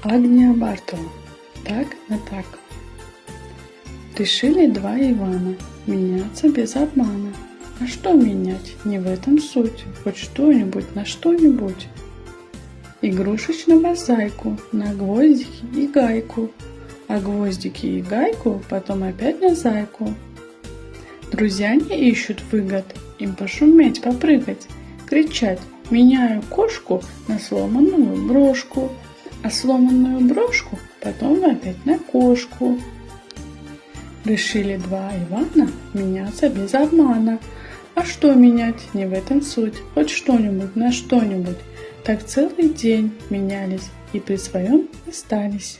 Агния Бартова. Так на так. Решили два Ивана меняться без обмана. А что менять? Не в этом суть. Хоть что-нибудь на что-нибудь. Игрушечного зайку на гвоздики и гайку. А гвоздики и гайку потом опять на зайку. Друзья не ищут выгод, им пошуметь, попрыгать, кричать: меняю кошку на сломанную брошку, а сломанную брошку потом опять на кошку. Решили два Ивана меняться без обмана. А что менять? Не в этом суть. Хоть что-нибудь на что-нибудь. Так целый день менялись и при своем остались.